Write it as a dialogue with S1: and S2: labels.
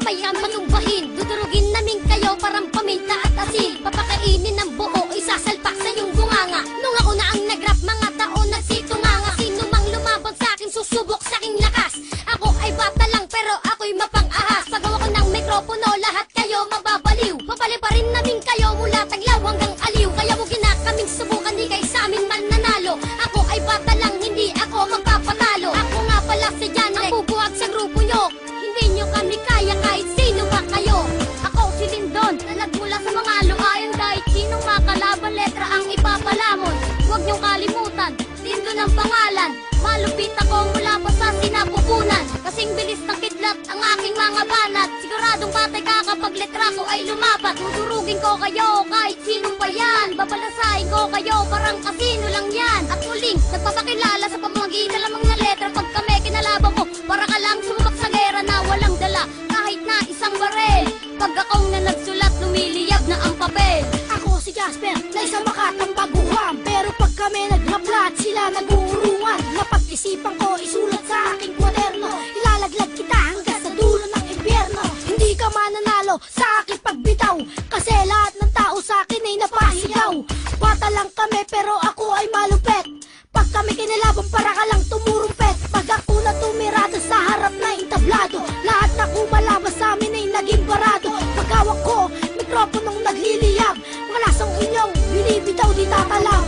S1: sabayang patumbahin. Dudurugin namin kayo parang paminta at asin. Papakainin ng buo, isasalpak sa iyong bunganga. Nung ako na ang nag-rap, mga taon nagsitunganga. Sino mang lumabang sa'kin, susubok sa'king lakas. Ako ay bata lang pero ako'y mapang-ahas. Pagawa ko ng mikropono, lahat kayo mababaliw. Papali pa rin namin kayo mula Taglaw hanggang Aliw. Kaya huwag na kaming subukan, di kayo sa amin mananalo. Ako ay bata lang, hindi ako magpapatalo. Ako nga pala si John, ang bubuhat sa grupo nyo. Hindi nyo kami kaya kahit sino pa kayo. Ako si Lindon, nalagmula sa mga luayan. Kahit sinong makalaban, letra ang ipapalamon. Huwag nyong kalimutan, Lindon ang pangalan. Malupit ako mula pa sa sinapupunan. Kasing bilis ng kidlat ang aking mga banat. Siguradong patay ka kapag letra ko ay lumapat. Dudurugin ko kayo kahit sino pa yan. Babalasahin ko kayo parang kasino lang yan. At muling nagpapakilala sa pamamagitan lamang ng letra. Pag kami kinalaban mo, para ka lang sumubak sa gera na walang dala kahit na isang barel. Pag akong na nagsulat, lumiliyab na ang papel.
S2: Ako si Jasper, na isang makatang baguhan. Pero pag kami nagrapla at sila nag-uurungan, napag-isipan ko isulat sa aking kwaderno. Ilalaglag kita hanggang sa dulo ng impyerno. Hindi ka mananalo sa aking pagbitaw, kasi lahat ng tao sa akin ay napasigaw. Bata lang kami pero ako ay malupet. Pag kami kinalaban para ka lang tumurumpet. Pag ako na tumirado sa harap na entablado, lahat na kumalabas sa amin ay naging barado. Pagkawak ko, mikroponong nagliliyab, mga lasang inyong binibitaw di tatalab.